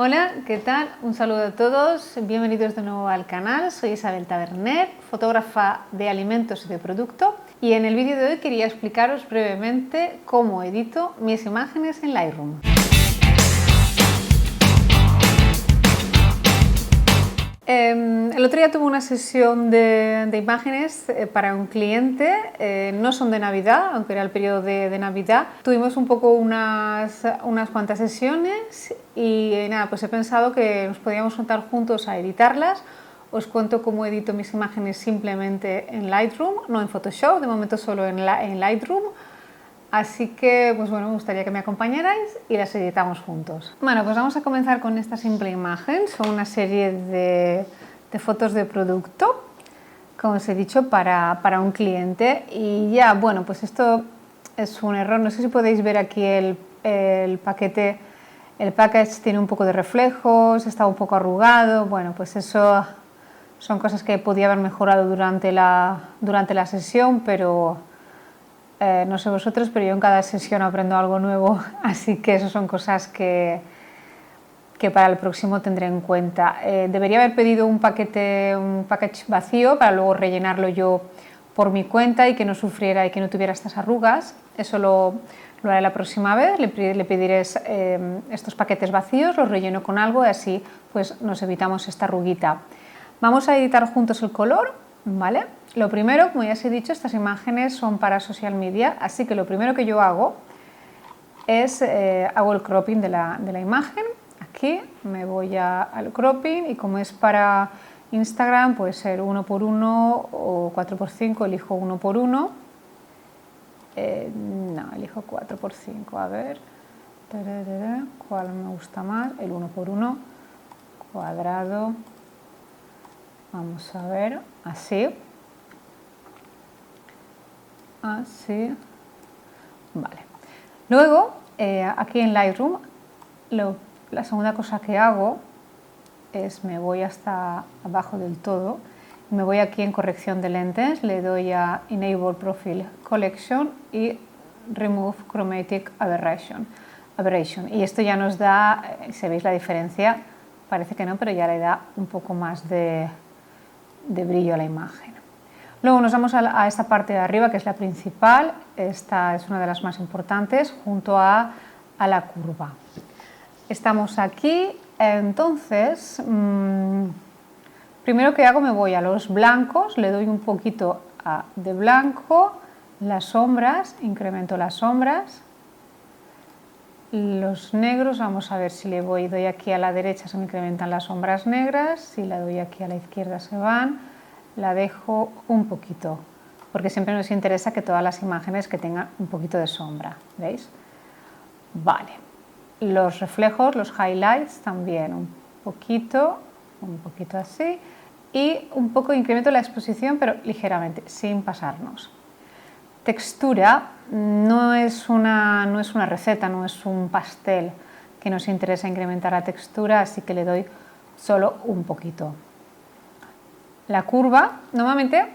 Hola, ¿qué tal? Un saludo a todos, bienvenidos de nuevo al canal. Soy Isabel Taberner, fotógrafa de alimentos y de producto, y en el vídeo de hoy quería explicaros brevemente cómo edito mis imágenes en Lightroom. El otro día tuve una sesión de imágenes para un cliente, no son de Navidad, aunque era el periodo de Navidad. Tuvimos un poco unas cuantas sesiones y nada, pues he pensado que nos podíamos juntar juntos a editarlas. Os cuento cómo edito mis imágenes simplemente en Lightroom, no en Photoshop, de momento solo en Lightroom. Así que, pues bueno, me gustaría que me acompañarais y las editamos juntos. Bueno, pues vamos a comenzar con esta simple imagen. Son una serie de fotos de producto, como os he dicho, para un cliente. Y ya, bueno, pues esto es un error. No sé si podéis ver aquí el paquete. El package tiene un poco de reflejos, está un poco arrugado. Bueno, pues eso son cosas que podía haber mejorado durante la sesión, pero no sé vosotros, pero yo en cada sesión aprendo algo nuevo, así que eso son cosas que para el próximo tendré en cuenta. Debería haber pedido un package vacío para luego rellenarlo yo por mi cuenta y que no sufriera y que no tuviera estas arrugas. Eso lo haré la próxima vez, le pediré estos paquetes vacíos, los relleno con algo y así pues nos evitamos esta arruguita. Vamos a editar juntos el color, ¿vale? Lo primero, como ya os he dicho, estas imágenes son para social media, así que lo primero que yo hago es hago el cropping de la imagen. Aquí me voy al cropping y como es para Instagram puede ser 1:1 o 4:5, elijo 1:1. No, elijo 4:5, a ver, ¿cuál me gusta más? El 1:1 cuadrado, vamos a ver, así. Así, vale. Luego, aquí en Lightroom, la segunda cosa que hago es me voy hasta abajo del todo, me voy aquí en corrección de lentes, le doy a Enable Profile Collection y Remove Chromatic Aberration. Y esto ya nos da, si veis la diferencia, parece que no, pero ya le da un poco más de brillo a la imagen. Luego nos vamos a esta parte de arriba, que es la principal. Esta es una de las más importantes, junto a la curva. Estamos aquí, entonces, primero que hago me voy a los blancos, le doy un poquito de blanco, las sombras, incremento las sombras. Los negros, vamos a ver si doy aquí a la derecha se me incrementan las sombras negras, si la doy aquí a la izquierda se van. La dejo un poquito, porque siempre nos interesa que todas las imágenes que tengan un poquito de sombra, ¿veis? Vale, los reflejos, los highlights también un poquito así, y un poco incremento la exposición, pero ligeramente, sin pasarnos. Textura no es una receta, no es un pastel que nos interesa incrementar la textura, así que le doy solo un poquito. La curva, normalmente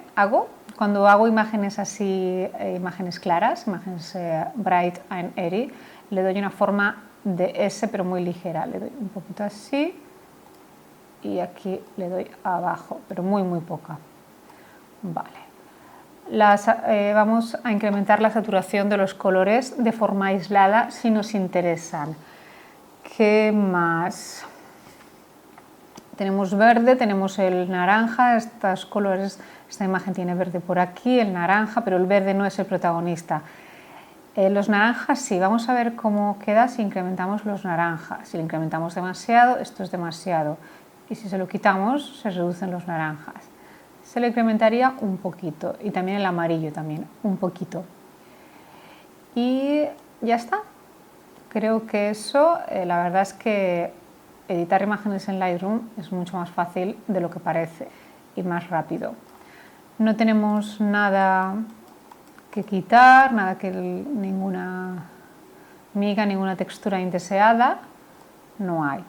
cuando hago imágenes así, imágenes claras, imágenes bright and airy, le doy una forma de S pero muy ligera, le doy un poquito así y aquí le doy abajo, pero muy poca. Vale. Vamos a incrementar la saturación de los colores de forma aislada si nos interesan. ¿Qué más? Tenemos verde, tenemos el naranja, estos colores, esta imagen tiene verde por aquí, el naranja, pero el verde no es el protagonista. Los naranjas sí, vamos a ver cómo queda si incrementamos los naranjas. Si lo incrementamos demasiado, esto es demasiado. Y si se lo quitamos, se reducen los naranjas. Se lo incrementaría un poquito y también el amarillo también, un poquito. Y ya está. Creo que eso, la verdad es que editar imágenes en Lightroom es mucho más fácil de lo que parece y más rápido. No tenemos nada que quitar, ninguna miga, ninguna textura indeseada, no hay.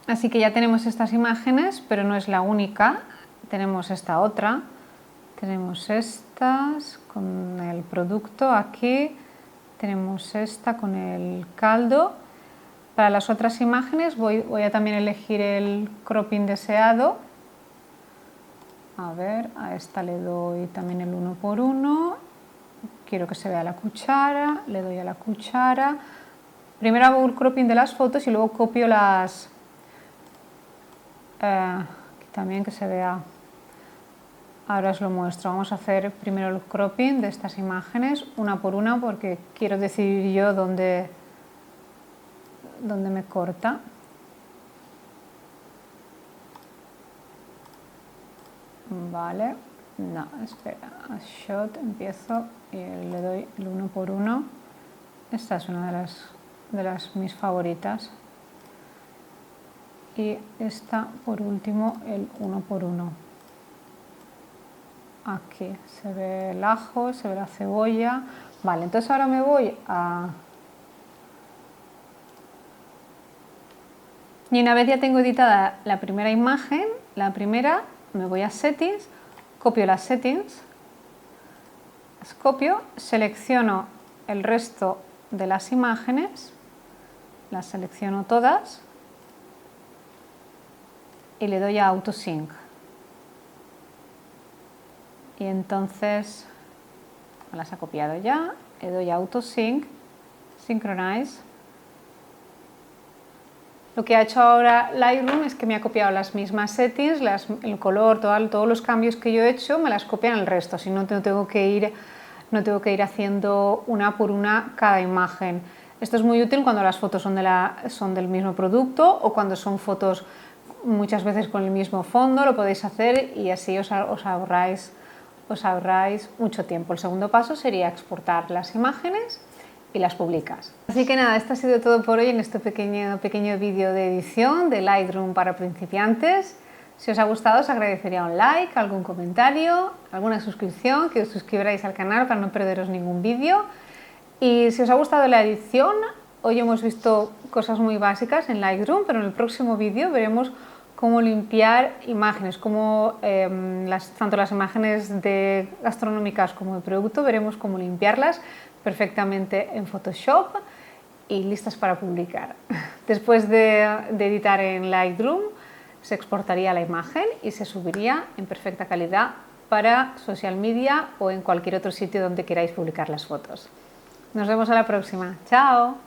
Así que ya tenemos estas imágenes, pero no es la única. Tenemos esta otra, tenemos estas con el producto aquí, tenemos esta con el caldo. Para las otras imágenes voy a también elegir el cropping deseado. A ver, a esta le doy también el 1:1. Quiero que se vea la cuchara, le doy a la cuchara. Primero hago el cropping de las fotos y luego copio las... también que se vea... Ahora os lo muestro. Vamos a hacer primero el cropping de estas imágenes, una por una, porque quiero decidir yo dónde me corta. Vale, no, espera, a shot empiezo y le doy el 1:1. Esta es una de las mis favoritas. Y esta por último, el 1:1. Aquí se ve el ajo, se ve la cebolla. Vale, entonces ahora me voy a... Y una vez ya tengo editada la primera imagen, me voy a Settings, copio las Settings, las copio, selecciono el resto de las imágenes, las selecciono todas y le doy a AutoSync. Y entonces, me las ha copiado ya, le doy a AutoSync, Synchronize. Lo que ha hecho ahora Lightroom es que me ha copiado las mismas settings, el color, todos los cambios que yo he hecho, me las copian el resto, si no, no tengo que ir haciendo una por una cada imagen. Esto es muy útil cuando las fotos son del mismo producto o cuando son fotos muchas veces con el mismo fondo, lo podéis hacer y así os ahorráis mucho tiempo. El segundo paso sería exportar las imágenes y las publicas. Así que nada, esto ha sido todo por hoy en este pequeño vídeo de edición de Lightroom para principiantes. Si os ha gustado, os agradecería un like, algún comentario, alguna suscripción, que os suscribáis al canal para no perderos ningún vídeo. Y si os ha gustado la edición, hoy hemos visto cosas muy básicas en Lightroom, pero en el próximo vídeo veremos cómo limpiar imágenes, tanto las imágenes gastronómicas como de producto, veremos cómo limpiarlas perfectamente en Photoshop y listas para publicar. Después de editar en Lightroom, se exportaría la imagen y se subiría en perfecta calidad para social media o en cualquier otro sitio donde queráis publicar las fotos. Nos vemos a la próxima. ¡Chao!